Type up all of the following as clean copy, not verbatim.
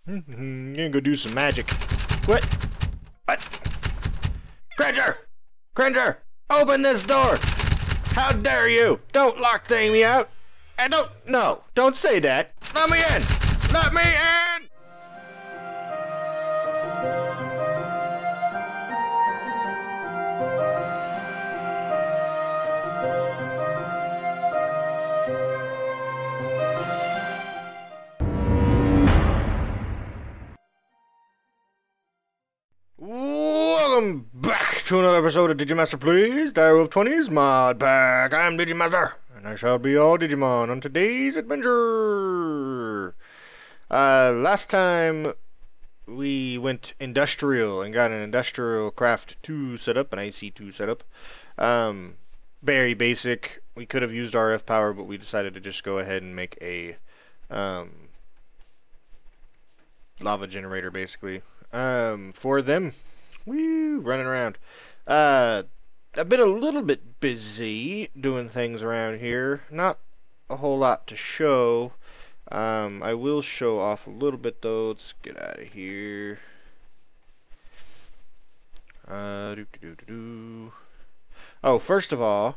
Gonna go do some magic. What? What? Cringer! Cringer! Open this door! How dare you! Don't lock me out! And don't say that! Let me in! Let me in! Welcome back to another episode of Digimazter, please. Direwolf20's Modpack. I'm Digimazter, and I shall be your Digimon on today's adventure. Last time we went industrial and got an industrial craft 2 set up, an IC2 setup. Very basic. We could have used RF power, but we decided to just go ahead and make a lava generator, basically. For them. Woo, running around. I've been a little bit busy doing things around here. Not a whole lot to show. I will show off a little bit though. Let's get out of here. Oh, first of all,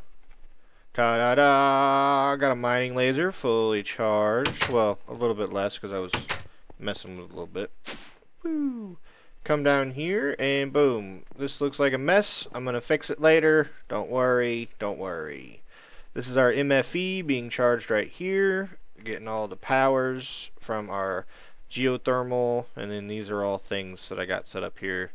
ta-da-da! Got a mining laser fully charged. Well, a little bit less because I was messing with it a little bit. Woo! Come down here and boom. This looks like a mess. I'm gonna fix it later. Don't worry, don't worry. This is our MFE being charged right here. Getting all the powers from our geothermal, and then these are all things that I got set up here.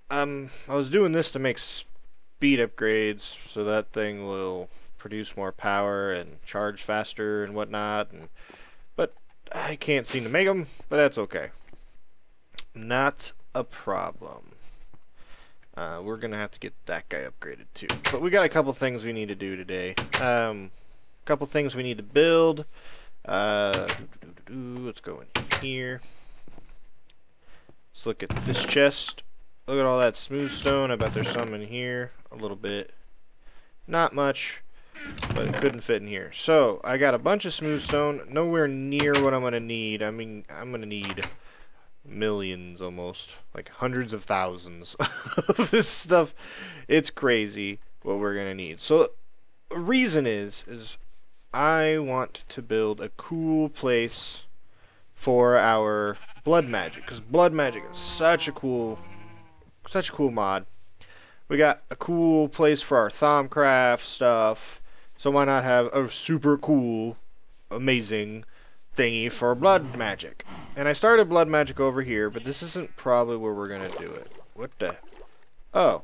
I was doing this to make speed upgrades so that thing will produce more power and charge faster and whatnot, but I can't seem to make them, but that's okay. Not a problem. We're gonna have to get that guy upgraded too. But we got a couple things we need to do today. Couple things we need to build. Let's go in here. Let's look at this chest. Look at all that smooth stone. I bet there's some in here. A little bit. Not much, but it couldn't fit in here. So I got a bunch of smooth stone. Nowhere near what I'm gonna need. I mean, I'm gonna need millions, almost like hundreds of thousands of this stuff. It's crazy what we're gonna need. So the reason is I want to build a cool place for our blood magic, because blood magic is such a cool mod. We got a cool place for our thaumcraft stuff, so why not have a super cool, amazing thingy for blood magic? And I started blood magic over here, but this isn't probably where we're gonna do it. What the? Oh.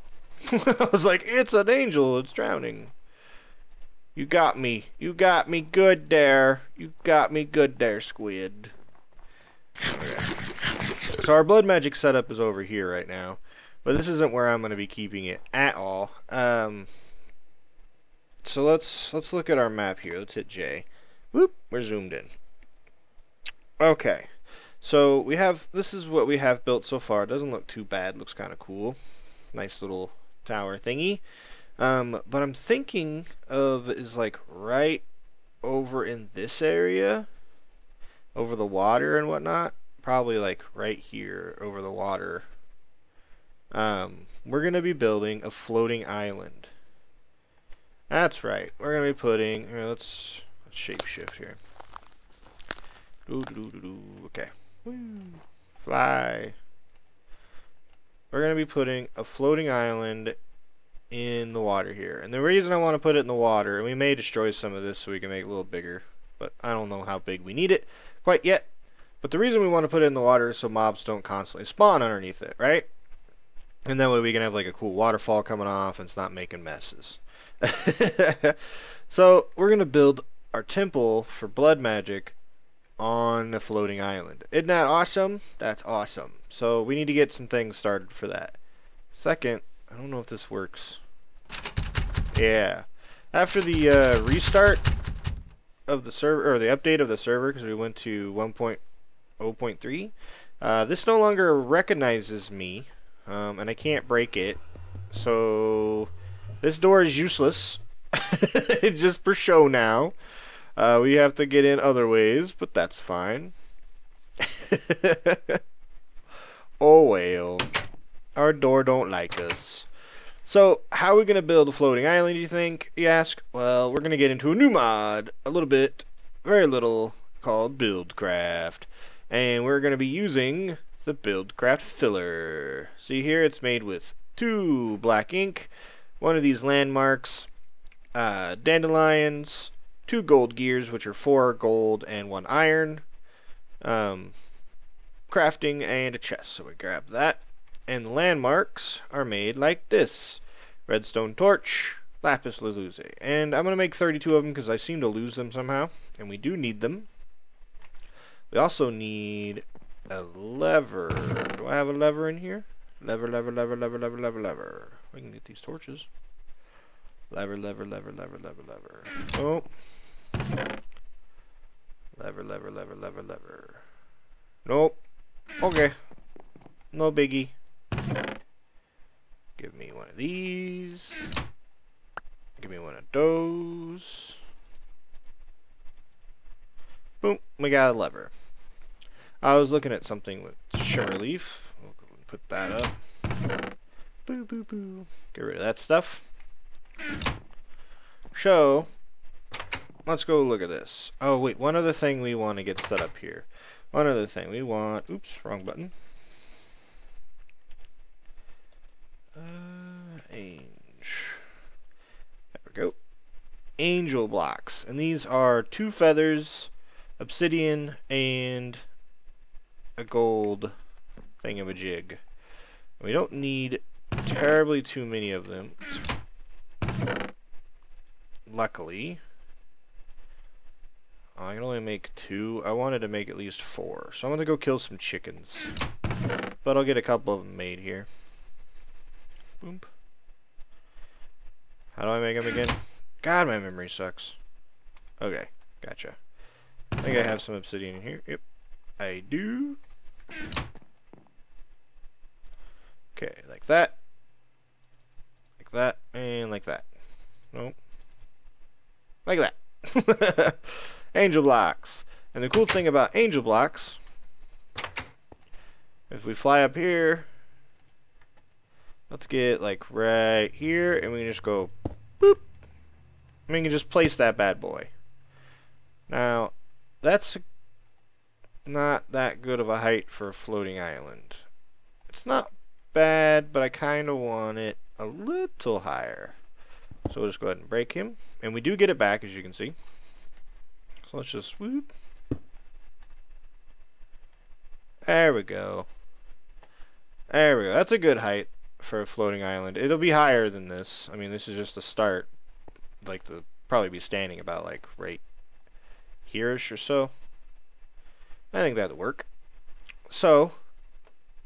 I was like, it's an angel, it's drowning. You got me. You got me good there. You got me good there, squid. Okay. So our blood magic setup is over here right now, but this isn't where I'm gonna be keeping it at all. So let's look at our map here. Let's hit J. Whoop, we're zoomed in. Okay, so we have, this is what we have built so far. It doesn't look too bad, looks kind of cool. Nice little tower thingy. But I'm thinking of is like right over in this area, over the water and whatnot. Probably like right here over the water. We're going to be building a floating island. That's right, we're going to be putting, here, let's shapeshift here. Okay. Woo. Fly. We're going to be putting a floating island in the water here. And the reason I want to put it in the water, and we may destroy some of this so we can make it a little bigger, but I don't know how big we need it quite yet. But the reason we want to put it in the water is so mobs don't constantly spawn underneath it, right? And that way we can have like a cool waterfall coming off and it's not making messes. So we're going to build our temple for blood magic on the floating island. Isn't that awesome? That's awesome. So we need to get some things started for that. Second, I don't know if this works. Yeah. After the restart of the server, or the update of the server, because we went to 1.0.3, this no longer recognizes me, and I can't break it. So this door is useless. It's just for show now. We have to get in other ways, but that's fine. Oh well. Our door don't like us. So, how are we going to build a floating island, you think, you ask? Well, we're going to get into a new mod, a little bit, very little, called buildcraft. And we're going to be using the buildcraft filler. See here, it's made with 2 black ink, one of these landmarks, dandelions, 2 gold gears, which are 4 gold and 1 iron, crafting, and a chest. So we grab that. And the landmarks are made like this. Redstone torch, lapis lazuli. And I'm going to make 32 of them because I seem to lose them somehow. And we do need them. We also need a lever. Do I have a lever in here? Lever, lever, lever, lever, lever, lever, lever. We can get these torches. Lever, lever, lever, lever, lever, lever. Oh. Lever, lever, lever, lever, lever. Nope. Okay. No biggie. Give me one of these. Give me one of those. Boom. We got a lever. I was looking at something with shimmer leaf. We'll put that up. Boo, boo, boo. Get rid of that stuff. So, let's go look at this. Oh, wait. One other thing we want to get set up here. One other thing we want. Oops, wrong button. There we go. Angel blocks. And these are 2 feathers, obsidian, and a gold thingamajig. We don't need terribly too many of them. Luckily. I can only make 2. I wanted to make at least 4. So I'm going to go kill some chickens. But I'll get a couple of them made here. Boom. How do I make them again? God, my memory sucks. Okay, gotcha. I think I have some obsidian in here. Yep, I do. Okay, like that. Like that, and like that. Nope. Like that. Angel blocks. And the cool thing about angel blocks, if we fly up here, let's get like right here, and we can just go boop. And we can just place that bad boy. Now, that's not that good of a height for a floating island. It's not bad, but I kind of want it a little higher. So we'll just go ahead and break him. And we do get it back, as you can see. So let's just swoop. There we go. There we go. That's a good height for a floating island. It'll be higher than this. I mean, this is just the start. Like, to probably be standing about, like, right here-ish or so. I think that'll work. So,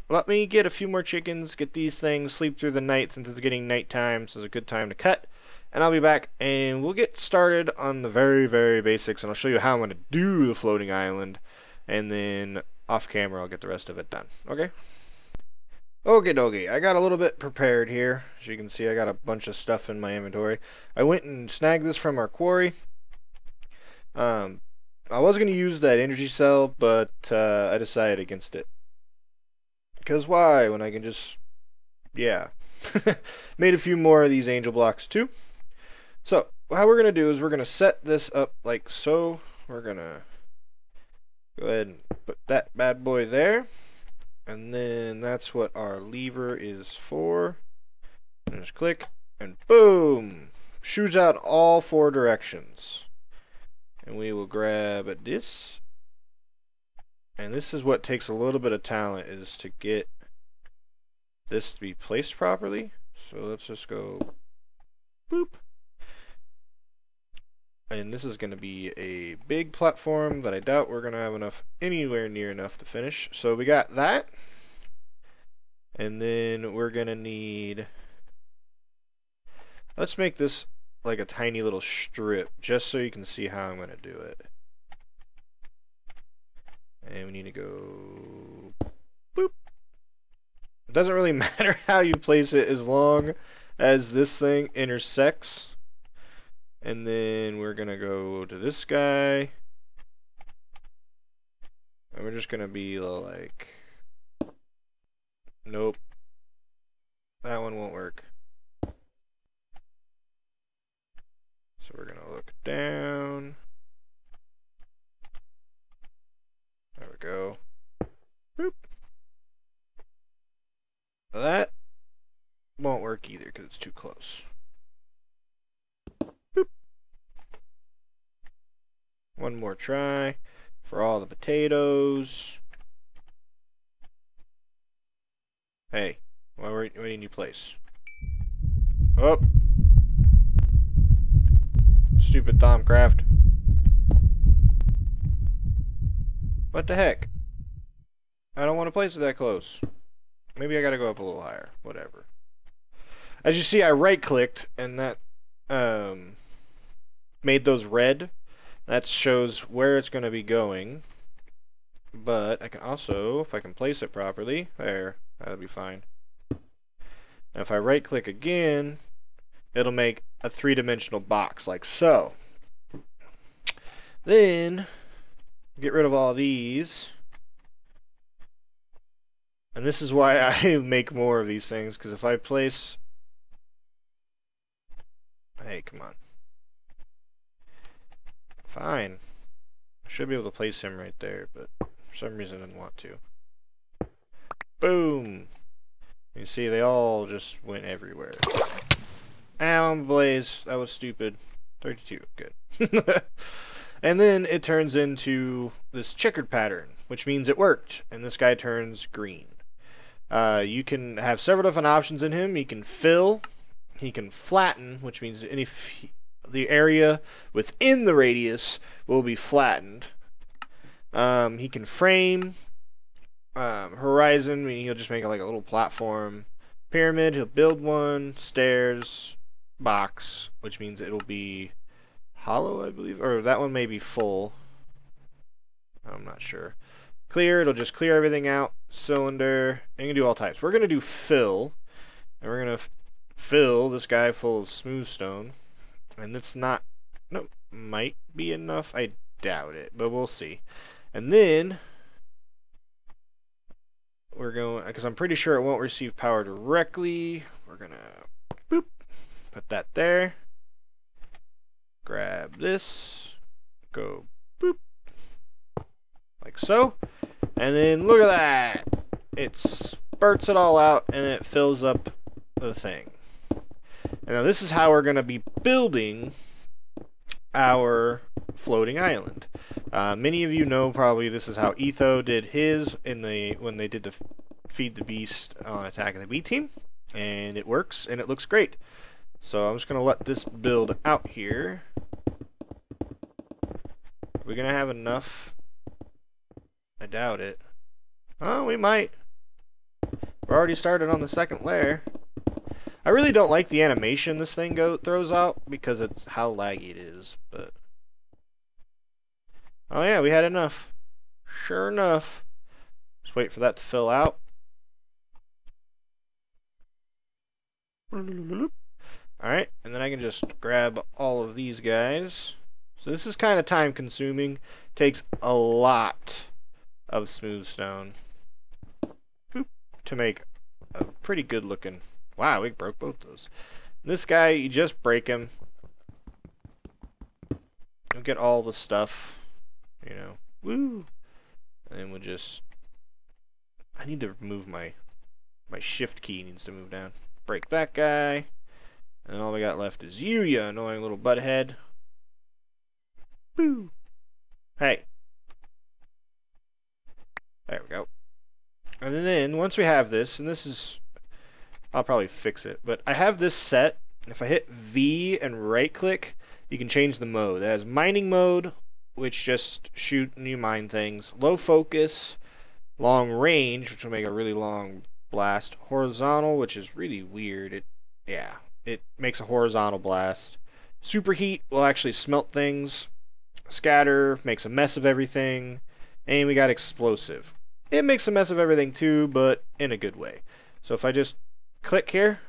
let me get a few more chickens, get these things, sleep through the night since it's getting nighttime, so it's a good time to cut. And I'll be back, and we'll get started on the very, very basics, and I'll show you how I'm going to do the floating island. And then, off camera, I'll get the rest of it done. Okay? Okay, dokie. I got a little bit prepared here. As you can see, I got a bunch of stuff in my inventory. I went and snagged this from our quarry. I was going to use that energy cell, but I decided against it. Because why? When I can just... yeah. Made a few more of these angel blocks, too. So, how we're going to do is we're going to set this up like so. We're going to go ahead and put that bad boy there. And then that's what our lever is for. And just click, and boom! Shoots out all 4 directions. And we will grab this. And this is what takes a little bit of talent, is to get this to be placed properly. So let's just go boop. And this is going to be a big platform that I doubt we're going to have enough, anywhere near enough to finish. So we got that. And then we're going to need... let's make this like a tiny little strip, just so you can see how I'm going to do it. And we need to go... boop. It doesn't really matter how you place it as long as this thing intersects. And then we're going to go to this guy. And we're just gonna be like, nope, that one won't work. So we're gonna look down. There we go. Boop. That won't work either because it's too close. Boop. One more try for all the potatoes. Hey, where didn't you place? Oh! Stupid thaumcraft. What the heck? I don't want to place it that close. Maybe I gotta go up a little higher. Whatever. As you see, I right-clicked, and that made those red. That shows where it's going to be going. But I can also, if I can place it properly, there, that'll be fine. Now if I right-click again, it'll make a three-dimensional box, like so. Then, get rid of all these. And this is why I make more of these things, because if I place... Hey, come on. Fine. I should be able to place him right there, but for some reason I didn't want to. Boom! You see, they all just went everywhere. Ow, I'm ablaze. That was stupid. 32. Good. And then it turns into this checkered pattern, which means it worked. And this guy turns green. You can have several different options in him. He can fill. He can flatten, which means the area within the radius will be flattened. He can frame. Horizon, meaning he'll just make like a little platform. Pyramid, he'll build one. Stairs. Box, which means it'll be hollow, I believe. Or that one may be full. I'm not sure. Clear, it'll just clear everything out. Cylinder, and you can do all types. We're going to do fill. And we're going to fill this guy full of smooth stone. And it's not... Nope. Might be enough. I doubt it. But we'll see. And then... we're going... because I'm pretty sure it won't receive power directly. We're going to... boop. Put that there. Grab this. Go boop. Like so. And then look at that. It spurts it all out and it fills up the thing. And now this is how we're going to be building our floating island. Many of you know probably this is how Etho did his when they did the Feed the Beast on Attack of the B Team. And it works and it looks great. So I'm just going to let this build out here. Are we going to have enough? I doubt it. Oh, we might. We're already started on the second layer. I really don't like the animation this thing throws out because it's how laggy it is. But oh yeah, we had enough. Sure enough. Just wait for that to fill out. Alright, and then I can just grab all of these guys. So this is kind of time consuming. Takes a lot of smooth stone to make a pretty good looking... Wow, we broke both those. This guy, you just break him. You'll get all the stuff, you know. Woo! And then we'll just... I need to move my shift key needs to move down. Break that guy. And all we got left is you annoying little butthead. Boo! Hey. There we go. And then, once we have this, and this is... I'll probably fix it, but I have this set. If I hit V and right-click, you can change the mode. It has mining mode, which just shoot and you mine things. Low focus, long range, which will make a really long blast. Horizontal, which is really weird. It makes a horizontal blast. Superheat will actually smelt things. Scatter makes a mess of everything. And we got explosive. It makes a mess of everything too, but in a good way. So if I just click here,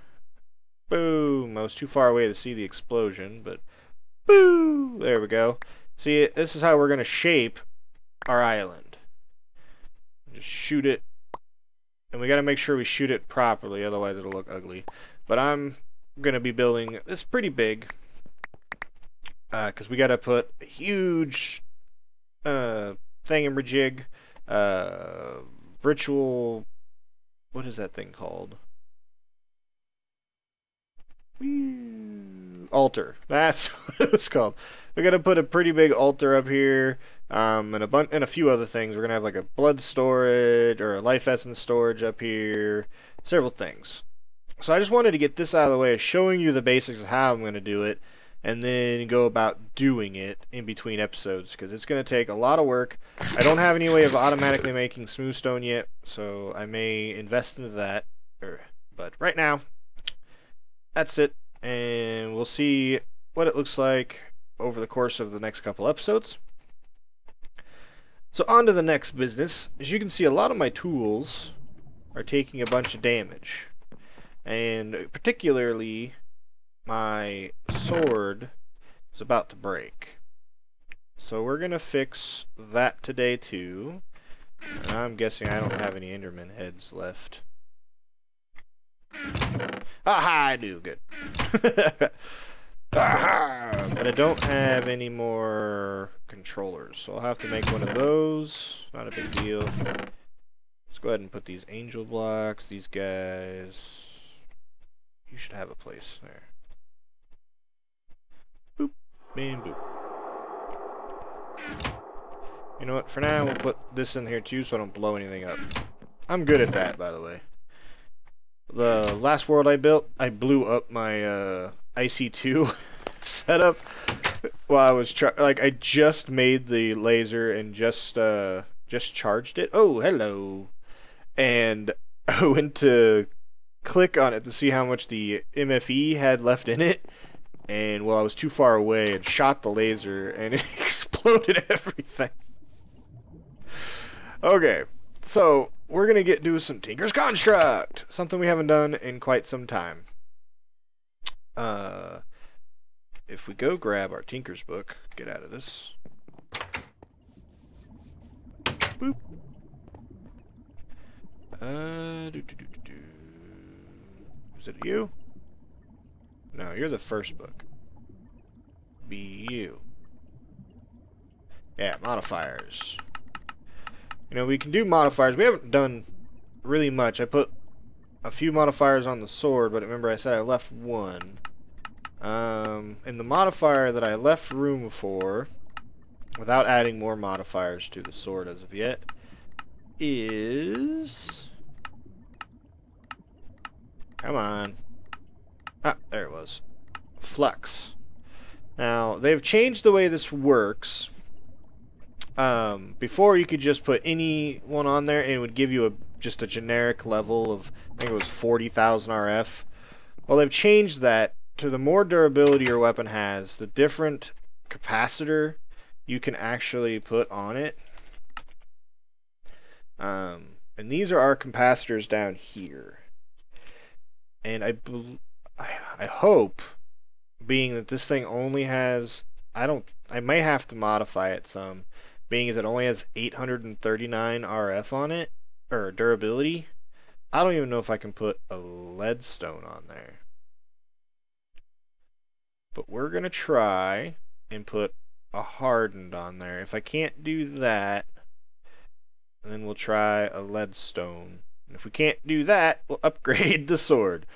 boom. I was too far away to see the explosion, but boom. There we go. See, this is how we're going to shape our island. just shoot it. And we got to make sure we shoot it properly, otherwise it'll look ugly. But I'm going to be building, it's pretty big. Because we got to put a huge thingamajig, ritual, what is that thing called? Altar. That's what it's called. We're gonna put a pretty big altar up here, and a few other things. We're gonna have like a blood storage or a life essence storage up here, several things. So I just wanted to get this out of the way, showing you the basics of how I'm gonna do it, and then go about doing it in between episodes, because it's gonna take a lot of work. I don't have any way of automatically making smooth stone yet, so I may invest into that. But right now, that's it, and we'll see what it looks like over the course of the next couple episodes. So on to the next business. As you can see, a lot of my tools are taking a bunch of damage, and particularly my sword is about to break. So we're gonna fix that today too, and I'm guessing I don't have any Enderman heads left. Aha, I do. Good. Aha! But I don't have any more controllers, so I'll have to make one of those. Not a big deal. Let's go ahead and put these angel blocks, these guys. You should have a place there. Boop, and boop. You know what? For now, we'll put this in here too so I don't blow anything up. I'm good at that, by the way. The last world I built, I blew up my IC2 setup while I was I just made the laser and just charged it. Oh, hello. And I went to click on it to see how much the MFE had left in it, and well, I was too far away and shot the laser and it exploded everything. Okay, so we're gonna do some Tinker's Construct, something we haven't done in quite some time. If we go grab our Tinker's book, get out of this. Boop. Is it you? No, you're the first book. Be you. Yeah, modifiers. You know, we can do modifiers. We haven't done really much. I put a few modifiers on the sword, but remember I said I left one. And the modifier that I left room for, without adding more modifiers to the sword as of yet, is... Come on. Ah, there it was. Flux. Now, they've changed the way this works. Before you could just put any one on there and it would give you just a generic level of, I think it was 40,000 RF. Well, they've changed that to the more durability your weapon has, the different capacitor you can actually put on it. And these are our capacitors down here. And I hope, being that this thing only has, I may have to modify it some, being as it only has 839 RF on it, or durability. I don't even know if I can put a lead stone on there. But we're going to try and put a hardened on there. If I can't do that, then we'll try a lead stone. And if we can't do that, we'll upgrade the sword.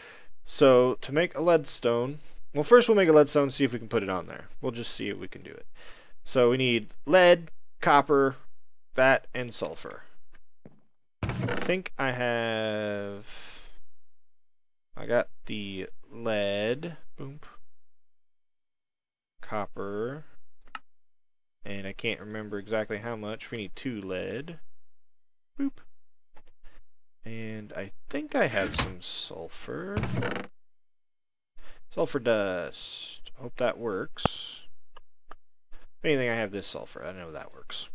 So, to make a lead stone, well, first we'll make a lead stone and see if we can put it on there. We'll just see if we can do it. So we need lead, copper, that, and sulfur. I think I got the lead, boom, copper, and I can't remember exactly how much. We need 2 lead, boop, and I think I have some sulfur. Sulfur dust. Hope that works. If anything, I have this sulfur. I know that works.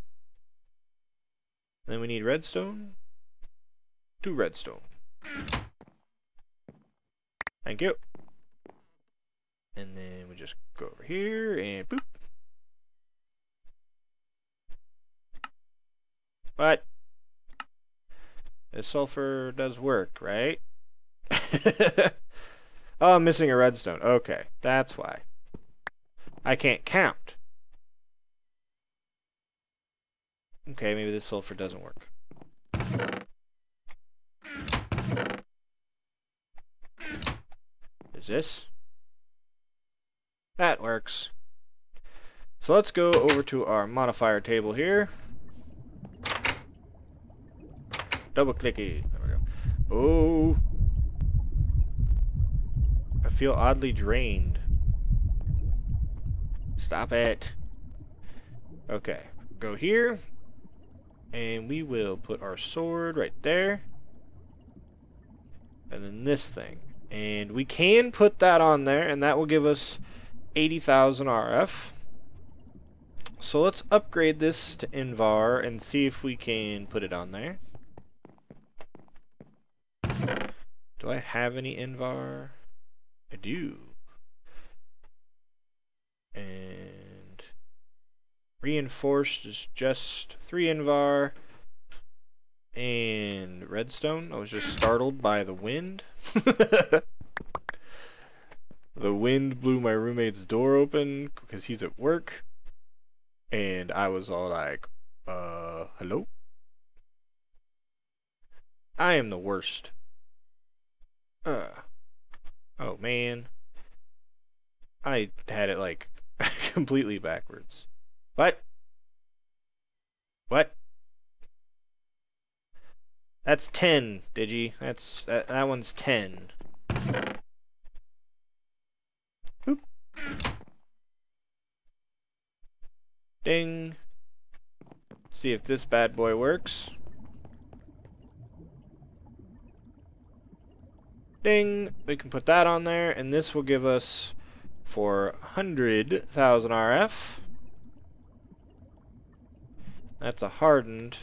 Then we need redstone. 2 redstone. Thank you. And then we just go over here and boop. What? The sulfur does work, right? Oh, I'm missing a redstone. Okay, that's why. I can't count. Okay, maybe the sulfur doesn't work. Is this? That works. So let's go over to our modifier table here. Double clicky. There we go. Oh. I feel oddly drained. Stop it. Okay. Go here. And we will put our sword right there. And then this thing. And we can put that on there, and that will give us 80,000 RF. So let's upgrade this to Invar and see if we can put it on there. Do I have any Invar? I do. And reinforced is just 3 Invar. And redstone. I was just startled by the wind. The wind blew my roommate's door open because he's at work. And I was all like, hello? I am the worst. Oh man. I had it like completely backwards. What? What? That's 10, Digi. That one's 10. Boop. Ding. See if this bad boy works. Ding. We can put that on there, and this will give us 400,000 RF. That's a hardened.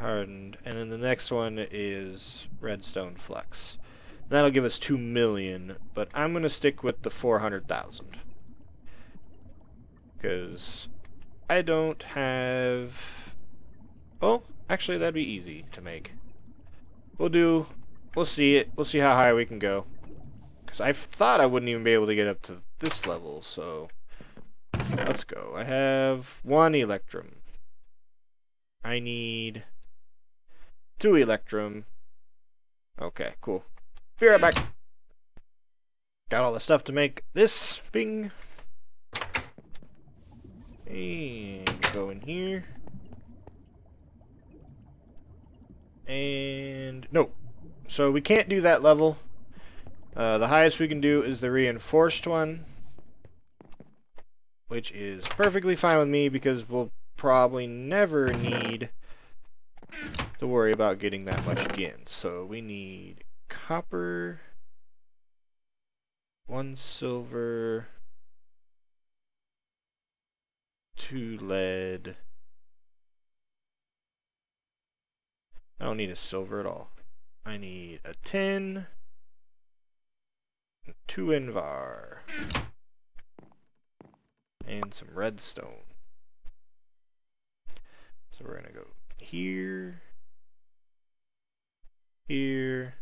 And then the next one is redstone flux. That'll give us 2 million, but I'm gonna stick with the 400,000 because I don't have. Oh, actually, that'd be easy to make. We'll see it. We'll see how high we can go. Because I thought I wouldn't even be able to get up to this level, so let's go. I have 1 electrum. I need 2 electrum. Okay, cool. Be right back. Got all the stuff to make this. Bing. And go in here. And no. So we can't do that level. The highest we can do is the reinforced one, which is perfectly fine with me because we'll probably never need to worry about getting that much again. So we need copper, 1 silver, 2 lead. I don't need a silver at all. I need a tin, 2 Invar, and some redstone. So we're gonna go here, here.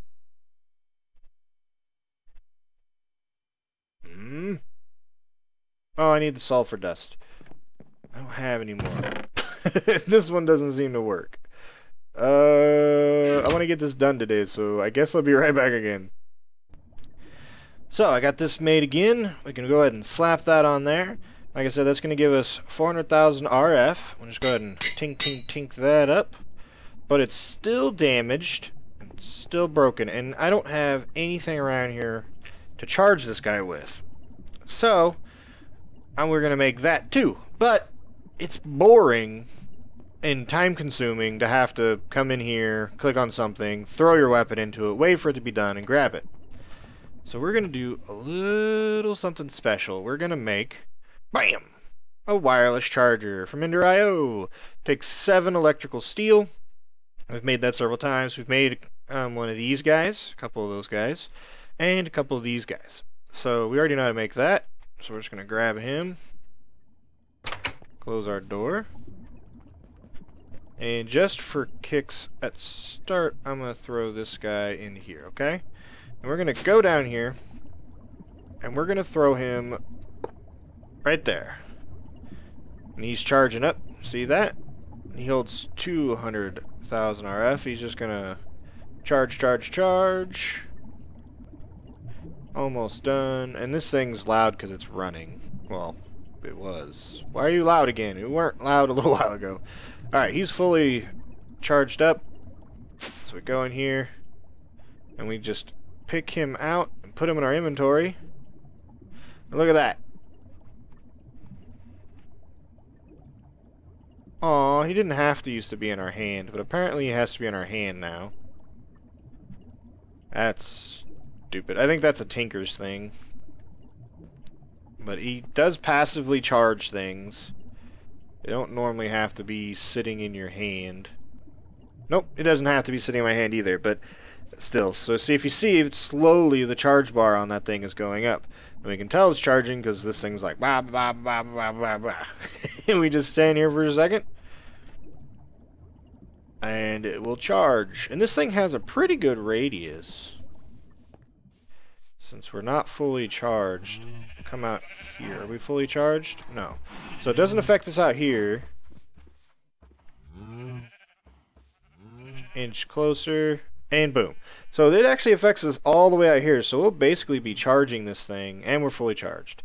Oh, I need the sulfur dust. I don't have any more. This one doesn't seem to work. I want to get this done today, so I guess I'll be right back again. So, I got this made again. We can go ahead and slap that on there. Like I said, that's going to give us 400,000 RF. We'll just go ahead and tink that up. But it's still damaged. It's still broken. And I don't have anything around here to charge this guy with. So, we're going to make that too. But, it's boring and time-consuming to have to come in here, click on something, throw your weapon into it, wait for it to be done, and grab it. So we're going to do a little something special. We're going to make, BAM! A wireless charger from Ender.io. Takes 7 electrical steel. We've made that several times. We've made one of these guys, a couple of those guys, and a couple of these guys. So we already know how to make that. So we're just going to grab him, close our door. And just for kicks at start, I'm going to throw this guy in here, okay? And we're going to go down here, and we're going to throw him right there. And he's charging up. See that? He holds 200,000 RF. He's just going to charge, charge, charge. Almost done. And this thing's loud because it's running. Well, it was. Why are you loud again? You weren't loud a little while ago. Alright, he's fully charged up. So we go in here, and we just pick him out and put him in our inventory. And look at that. Aw, he didn't have to used to be in our hand, but apparently he has to be in our hand now. That's stupid. I think that's a Tinker's thing. But he does passively charge things. They don't normally have to be sitting in your hand. Nope, it doesn't have to be sitting in my hand either, but still. So see, if you see, it's slowly the charge bar on that thing is going up. And we can tell it's charging because this thing's like blah blah blah blah blah blah. And we just stand here for a second. And it will charge. And this thing has a pretty good radius. Since we're not fully charged, come out here. Are we fully charged? No. So it doesn't affect us out here. Inch closer, and boom. So it actually affects us all the way out here. So we'll basically be charging this thing, and we're fully charged.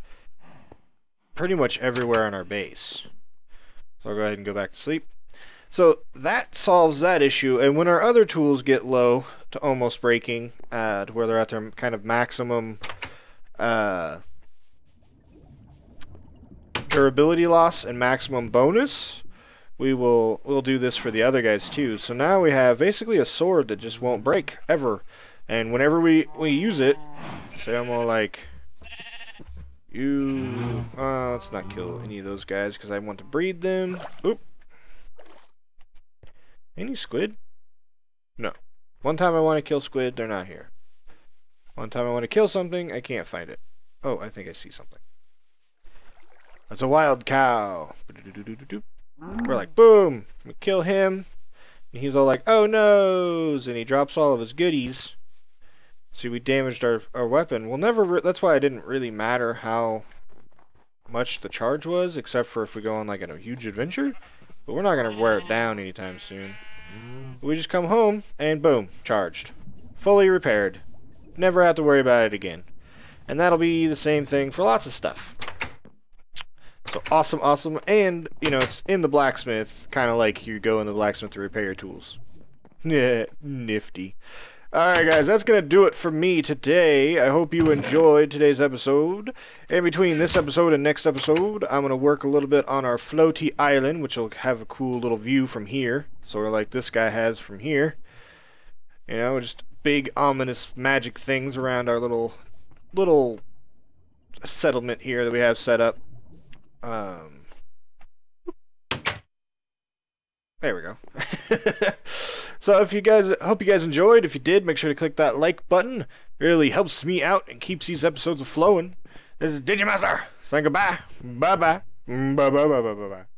Pretty much everywhere on our base. So I'll go ahead and go back to sleep. So that solves that issue, and when our other tools get low to almost breaking, to where they're at their kind of maximum durability loss and maximum bonus, we'll do this for the other guys too. So now we have basically a sword that just won't break ever, and whenever we use it, say I'm all like, let's not kill any of those guys because I want to breed them. Oop. Any squid? No. One time I want to kill squid, they're not here. One time I want to kill something, I can't find it. Oh, I think I see something. That's a wild cow. We're like, boom! We kill him. And he's all like, oh no! And he drops all of his goodies. See, we damaged our weapon. We'll never... that's why it didn't really matter how much the charge was, except for if we go on like a huge adventure. But we're not going to wear it down anytime soon. We just come home, and boom, charged. Fully repaired. Never have to worry about it again. And that'll be the same thing for lots of stuff. So awesome, awesome. And, you know, it's in the blacksmith, kind of like you go in the blacksmith to repair your tools. Yeah, nifty. Alright guys, that's going to do it for me today. I hope you enjoyed today's episode. In between this episode and next episode, I'm going to work a little bit on our floaty island, which will have a cool little view from here. Sort of like this guy has from here. You know, just big ominous magic things around our little settlement here that we have set up. There we go. So if you guys, hope you guys enjoyed. If you did, make sure to click that like button. It really helps me out and keeps these episodes flowing. This is Digimazter saying goodbye. Bye bye. Bye bye bye bye bye bye.